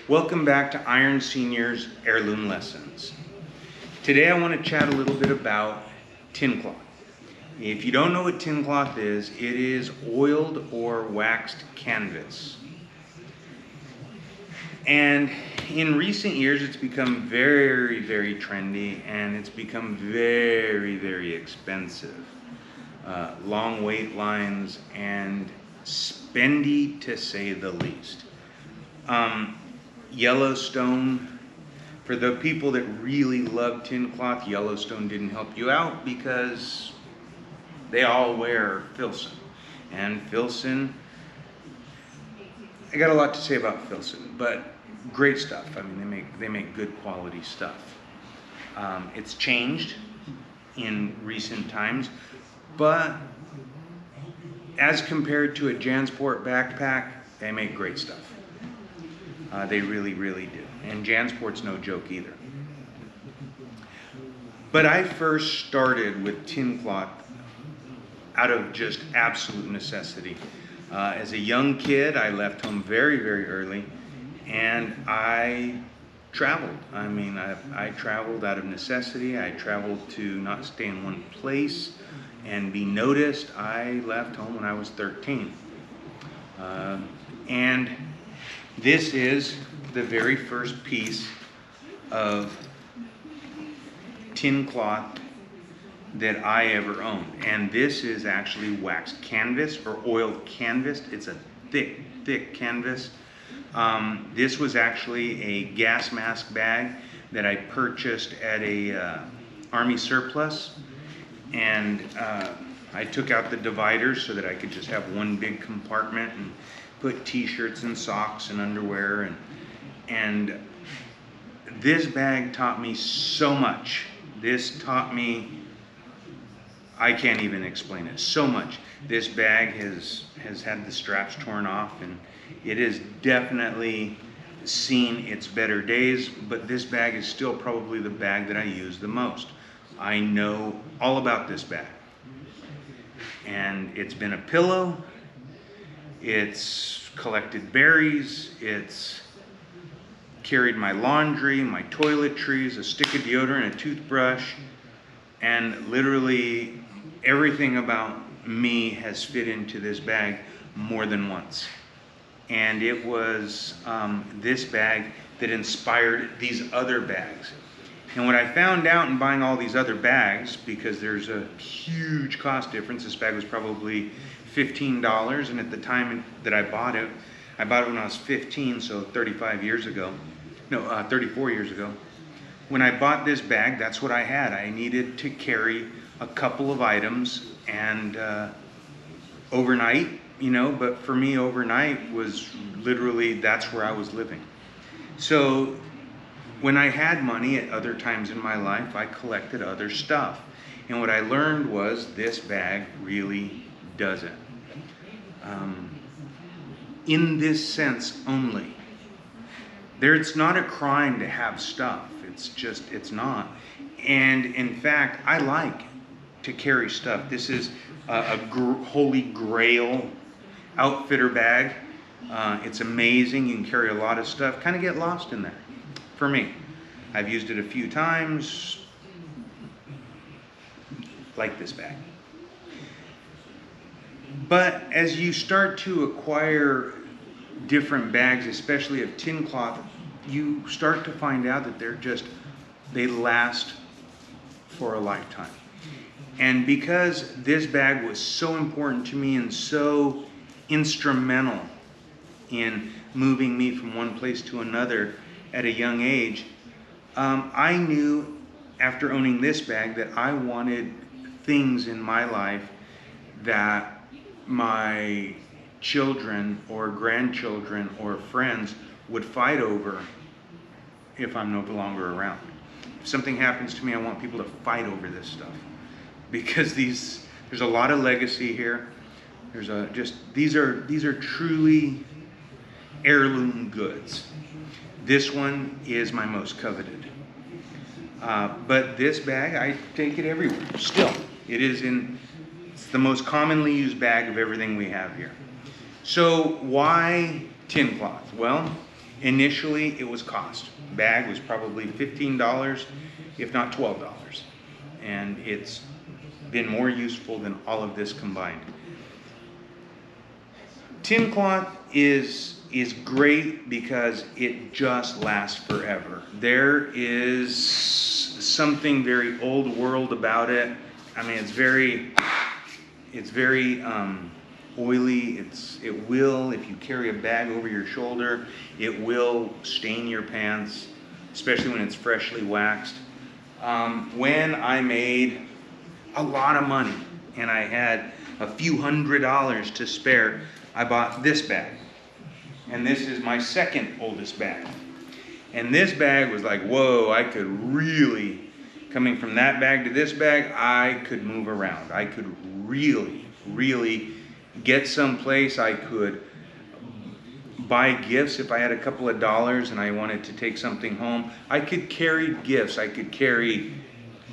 Welcome back to Iron Senior's Heirloom Lessons. Today I want to chat a little bit about TinCloth. If you don't know what TinCloth is, it is oiled or waxed canvas. And in recent years it's become very, very trendy, and it's become very, very expensive. Long wait lines and spendy to say the least. Yellowstone, for the people that really love TinCloth, Yellowstone didn't help you out because they all wear Filson. And Filson, I got a lot to say about Filson, but great stuff. I mean, they make good quality stuff. It's changed in recent times, but as compared to a JanSport backpack, they make great stuff. They really, really do. And JanSport's no joke either. But I first started with TinCloth out of just absolute necessity. As a young kid, I left home very, very early, and I traveled. I mean, I traveled out of necessity. I traveled to not stay in one place and be noticed. I left home when I was 13. And this is the very first piece of TinCloth that I ever owned. And this is actually waxed canvas or oiled canvas. It's a thick, thick canvas. This was actually a gas mask bag that I purchased at a Army surplus. And I took out the dividers so that I could just have one big compartment and put t-shirts and socks and underwear, and this bag taught me so much. This taught me, I can't even explain it, so much. This bag has had the straps torn off, and it has definitely seen its better days, but this bag is still probably the bag that I use the most. I know all about this bag, and it's been a pillow. It's collected berries, it's carried my laundry, my toiletries, a stick of deodorant, a toothbrush, and literally everything about me has fit into this bag more than once. And it was this bag that inspired these other bags. And what I found out in buying all these other bags, because there's a huge cost difference, this bag was probably $15, and at the time that I bought it when I was 15, so 34 years ago. When I bought this bag, that's what I had. I needed to carry a couple of items, and overnight, but for me overnight was literally, that's where I was living. So when I had money at other times in my life, I collected other stuff. And what I learned was this bag really does it. In this sense only. It's not a crime to have stuff. It's not. And in fact, I like to carry stuff. This is a holy grail outfitter bag. It's amazing. You can carry a lot of stuff. Kind of get lost in there. For me, I've used it a few times. Like this bag. But as you start to acquire different bags, especially of TinCloth, you start to find out that they last for a lifetime. And because this bag was so important to me and so instrumental in moving me from one place to another at a young age, I knew after owning this bag that I wanted things in my life that my children or grandchildren or friends would fight over if I'm no longer around. If something happens to me, I want people to fight over this stuff, because there's a lot of legacy here. These are truly heirloom goods. This one is my most coveted. But this bag, I take it everywhere. Still, it's the most commonly used bag of everything we have here. So why TinCloth? Well, Initially, it was cost. Bag was probably $15, if not $12. And it's been more useful than all of this combined. TinCloth is great because it just lasts forever. There is something very old world about it. I mean, it's very oily. It will, if you carry a bag over your shoulder, it will stain your pants, especially when it's freshly waxed. When I made a lot of money and I had a few $100s to spare, I bought this bag. And this is my second oldest bag. And this bag was like, whoa, I could really, coming from that bag to this bag, I could move around. I could really get someplace. I could buy gifts if I had a couple of dollars and I wanted to take something home. I could carry gifts. I could carry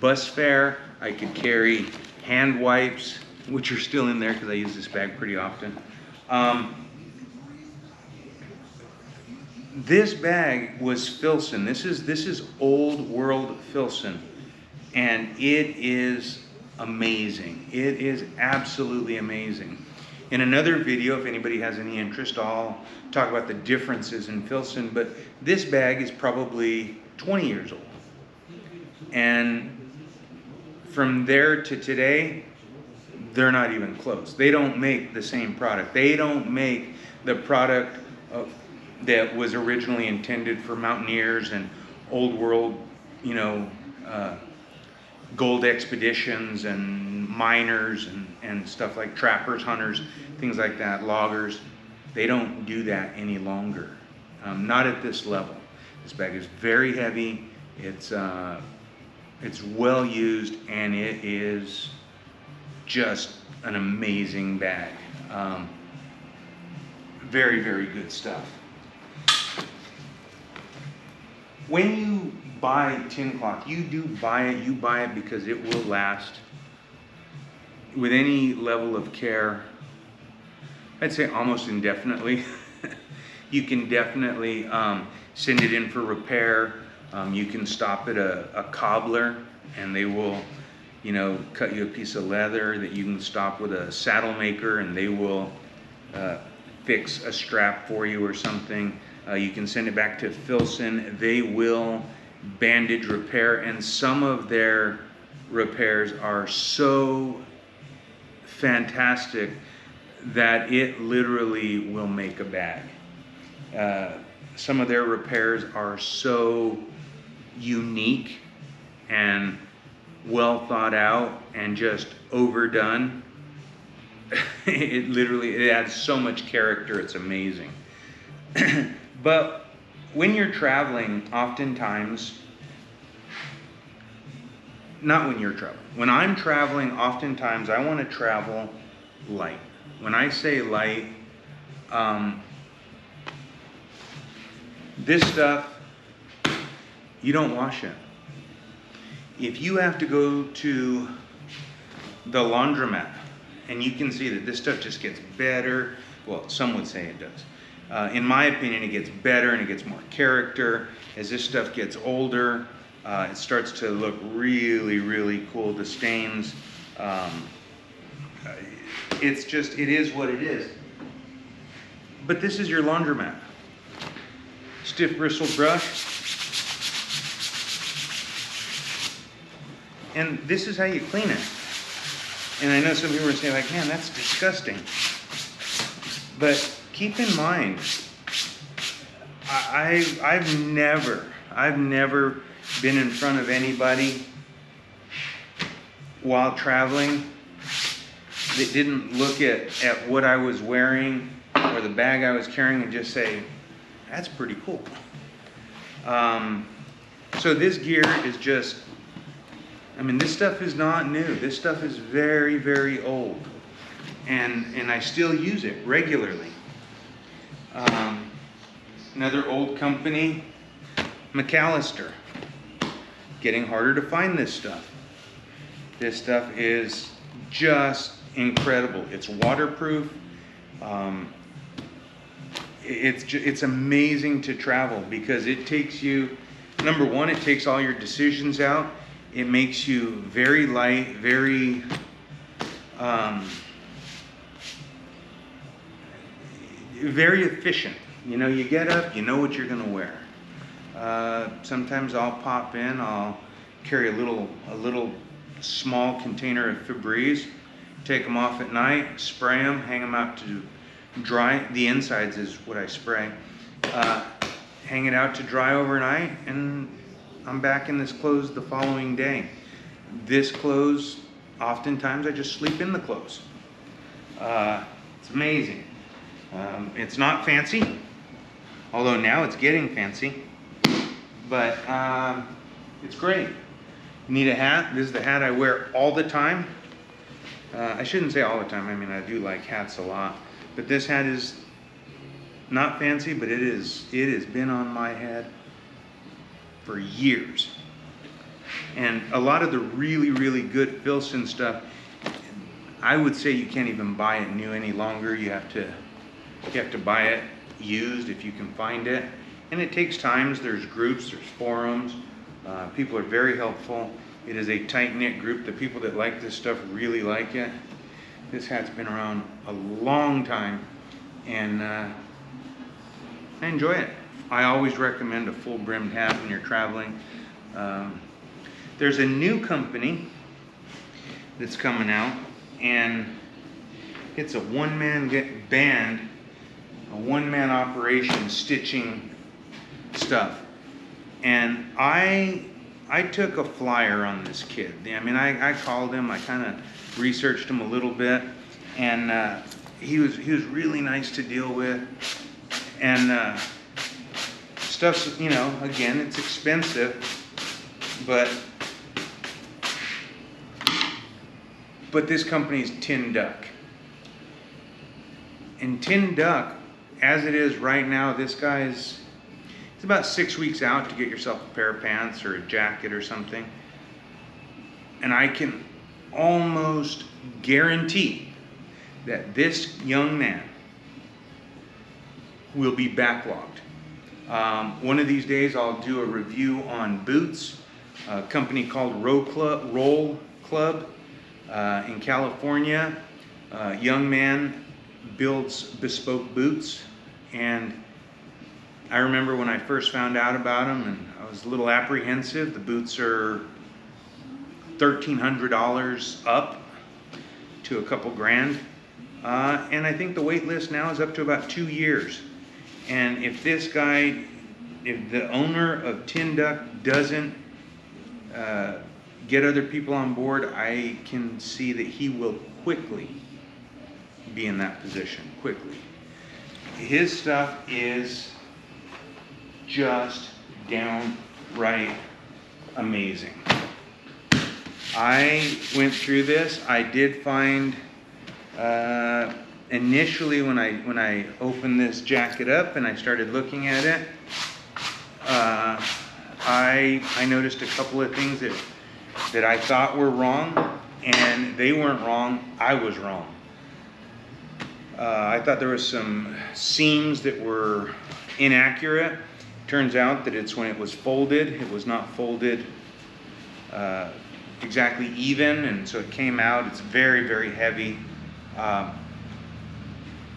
bus fare. I could carry hand wipes, which are still in there because I use this bag pretty often. This bag was Filson. This is old world Filson, and it is amazing. It is absolutely amazing. In another video, if anybody has any interest, I'll talk about the differences in Filson, but this bag is probably 20 years old. And from there to today, they're not even close. They don't make the same product. They don't make the product that was originally intended for mountaineers and old world, gold expeditions and miners and stuff like trappers, hunters, things like that, loggers. They don't do that any longer. Not at this level. This bag is very heavy. It's well used, and it is just an amazing bag. Very, very good stuff. When you buy TinCloth, you buy it because it will last with any level of care. I'd say almost indefinitely. You can definitely send it in for repair. You can stop at a cobbler and they will, cut you a piece of leather that you can stop with a saddle maker and they will fix a strap for you or something. You can send it back to Filson. They will bandage repair, and some of their repairs are so fantastic that it literally will make a bag. Some of their repairs are so unique and well thought out and just overdone. It adds so much character, it's amazing. But when you're traveling, oftentimes, not when you're traveling, when I'm traveling, oftentimes I want to travel light. When I say light, this stuff, you don't wash it. If you have to go to the laundromat, and you can see that this stuff just gets better, well, some would say it does. In my opinion, it gets better and it gets more character. As this stuff gets older, it starts to look really, really cool. The stains, it is what it is. But this is your laundromat. Stiff bristle brush. And this is how you clean it. And I know some people are saying like, man, that's disgusting. But keep in mind, I've never been in front of anybody while traveling that didn't look at what I was wearing or the bag I was carrying and just say, that's pretty cool. So this gear is just, this stuff is not new. This stuff is very, very old. And I still use it regularly. Another old company, McAllister. Getting harder to find this stuff. This stuff is just incredible. It's waterproof. it's amazing to travel because it takes you, number one, it takes all your decisions out. It makes you very light, very very efficient. You know, you get up, you know what you're gonna wear. Sometimes I'll pop in, I'll carry a little small container of Febreze, take them off at night, spray them, hang them out to dry. The insides is what I spray. Hang it out to dry overnight, and I'm back in this clothes the following day. This clothes, oftentimes I just sleep in the clothes. It's amazing. It's not fancy, although now it's getting fancy, but it's great. You need a hat. This is the hat I wear all the time. I shouldn't say all the time. I mean, I do like hats a lot, but this hat is not fancy, but it has been on my head for years. And a lot of the really, really good Filson stuff, I would say you can't even buy it new any longer. You have to buy it used if you can find it. And it takes time. There's groups, there's forums. People are very helpful. It is a tight-knit group. The people that like this stuff really like it. This hat's been around a long time, and I enjoy it. I always recommend a full-brimmed hat when you're traveling. There's a new company that's coming out, and it's a one-man band, a one-man operation stitching stuff. And I took a flyer on this kid. I mean, I called him, I kind of researched him a little bit, and he was really nice to deal with. And stuff's, you know, again, it's expensive, but this company's Tin Duck. And Tin Duck, as it is right now, this guy's, it's about 6 weeks out to get yourself a pair of pants or a jacket or something. And I can almost guarantee that this young man will be backlogged. One of these days I'll do a review on boots, a company called Roll Club in California. A young man builds bespoke boots, and I remember when I first found out about them, and I was a little apprehensive. The boots are $1,300 up to a couple grand, and I think the wait list now is up to about 2 years. And if this guy, if the owner of Tin Duck doesn't get other people on board, I can see that he will quickly be in that position, quickly. His stuff is just downright amazing. I went through this. I did find initially when I opened this jacket up and I started looking at it, I noticed a couple of things that I thought were wrong, and they weren't wrong. I was wrong. I thought there was some seams that were inaccurate. Turns out that it's when it was folded, it was not folded exactly even, and so it came out. It's very, very heavy.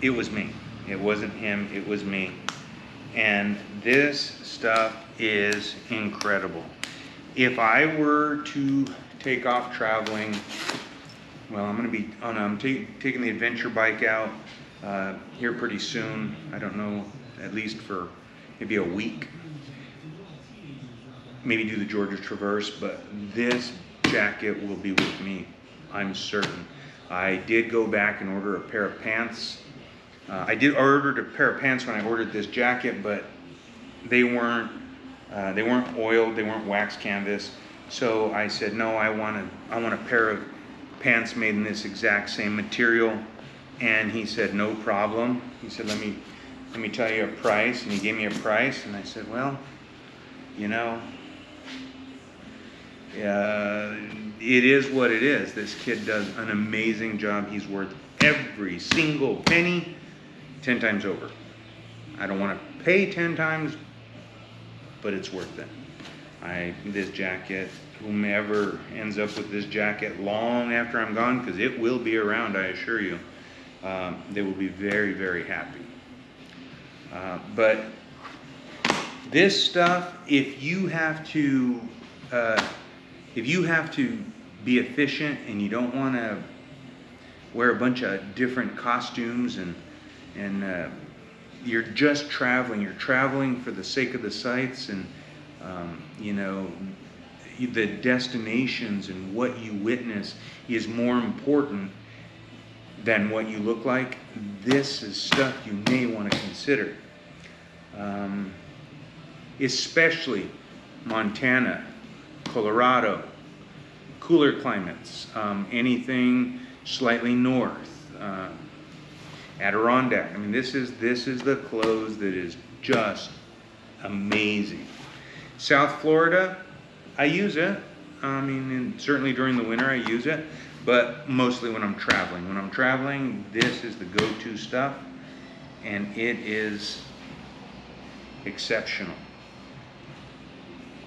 It was me. It wasn't him, it was me. And this stuff is incredible. If I were to take off traveling, well, I'm taking the adventure bike out here pretty soon. I don't know, at least for maybe a week. Maybe do the Georgia Traverse, but this jacket will be with me, I'm certain. I did go back and order a pair of pants. I did order a pair of pants when I ordered this jacket, but they weren't oiled, they weren't wax canvas. So I said, no, I want a pair of pants made in this exact same material. And he said, no problem. He said, let me tell you a price. And he gave me a price, and I said, well, you know, it is what it is. This kid does an amazing job. He's worth every single penny 10 times over. I don't want to pay 10 times, but it's worth it. This jacket, whomever ends up with this jacket long after I'm gone, because it will be around, I assure you, they will be very, very happy. But this stuff, if you have to be efficient and you don't want to wear a bunch of different costumes and you're just traveling, you're traveling for the sake of the sights and you know, the destinations and what you witness is more important than what you look like, this is stuff you may want to consider. Especially Montana, Colorado, cooler climates, anything slightly north, Adirondack. I mean, this is the clothes that is just amazing. South Florida, I use it. I mean, and certainly during the winter I use it, but mostly when I'm traveling. When I'm traveling, this is the go-to stuff, and it is exceptional.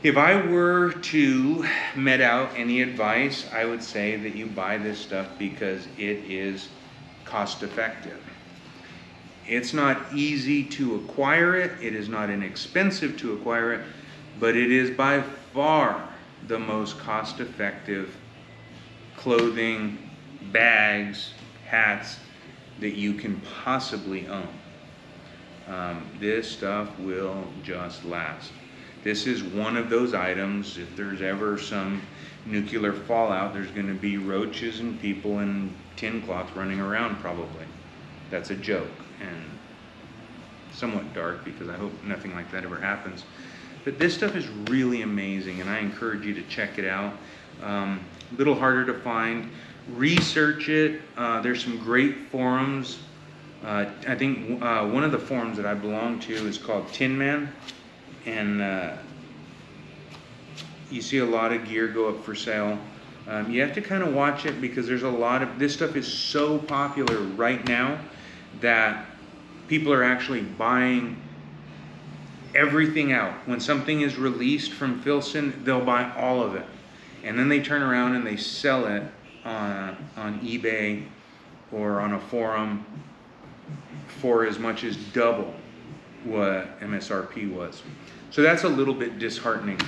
If I were to met out any advice, I would say that you buy this stuff because it is cost effective. It's not easy to acquire it. It is not inexpensive to acquire it, but it is by far the most cost-effective clothing, bags, hats that you can possibly own. This stuff will just last. This is one of those items, if there's ever some nuclear fallout, there's going to be roaches and people in TinCloth running around probably. That's a joke and somewhat dark because I hope nothing like that ever happens. But this stuff is really amazing, and I encourage you to check it out. A little harder to find. Research it. There's some great forums. I think one of the forums that I belong to is called Tin Man, and you see a lot of gear go up for sale. You have to kind of watch it because there's a lot of this stuff is so popular right now that people are actually buying everything out. When something is released from Filson, they'll buy all of it, and then they turn around and they sell it on eBay or on a forum for as much as double what MSRP was. So that's a little bit disheartening.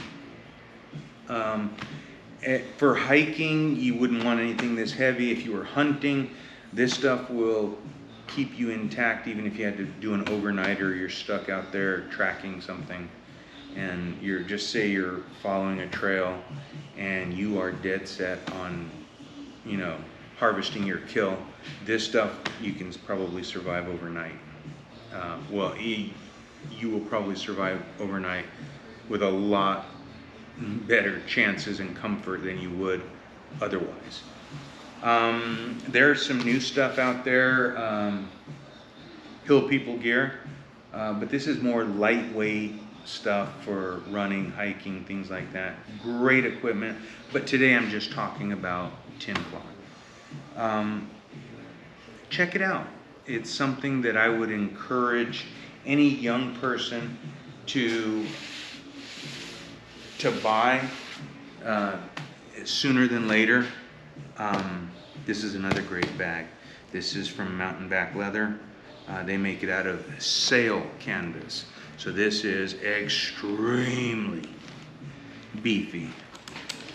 For hiking, you wouldn't want anything this heavy. If you were hunting, this stuff will keep you intact even if you had to do an overnight or you're stuck out there tracking something and say you're following a trail and you are dead set on, you know, harvesting your kill. This stuff you can probably survive overnight. You will probably survive overnight with a lot better chances and comfort than you would otherwise. There's some new stuff out there, Hill People gear, but this is more lightweight stuff for running, hiking, things like that. Great equipment, but today I'm just talking about TinCloth. Check it out. It's something that I would encourage any young person to buy sooner than later. This is another great bag. This is from Mountain Back Leather. They make it out of sail canvas. So this is extremely beefy.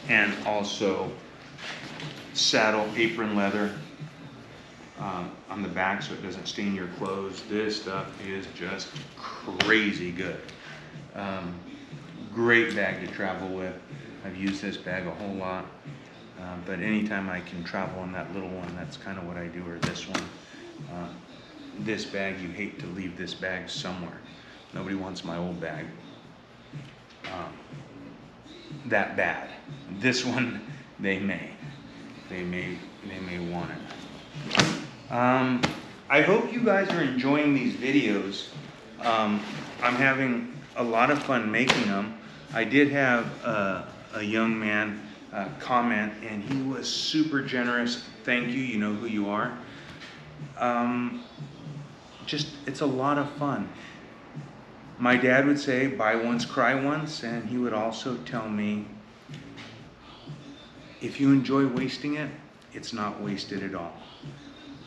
And also saddle apron leather on the back so it doesn't stain your clothes. This stuff is just crazy good. Great bag to travel with. I've used this bag a whole lot. But anytime I can travel in that little one, that's kind of what I do, or this one. This bag, you hate to leave this bag somewhere. Nobody wants my old bag that bad. This one, they may want it. I hope you guys are enjoying these videos. I'm having a lot of fun making them. I did have a young man comment, and he was super generous. Thank you. You know who you are. It's a lot of fun. My dad would say, buy once, cry once, and he would also tell me, if you enjoy wasting it, it's not wasted at all.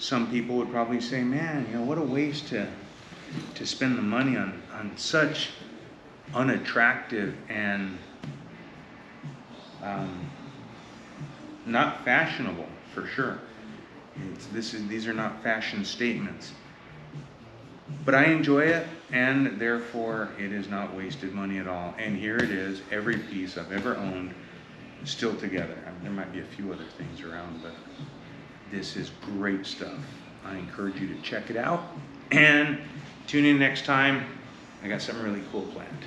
Some people would probably say, man, you know, what a waste to spend the money on such unattractive and not fashionable, for sure. These are not fashion statements. But I enjoy it, and therefore it is not wasted money at all. And here it is, every piece I've ever owned still together. I mean, there might be a few other things around, but this is great stuff. I encourage you to check it out, and tune in next time. I got something really cool planned.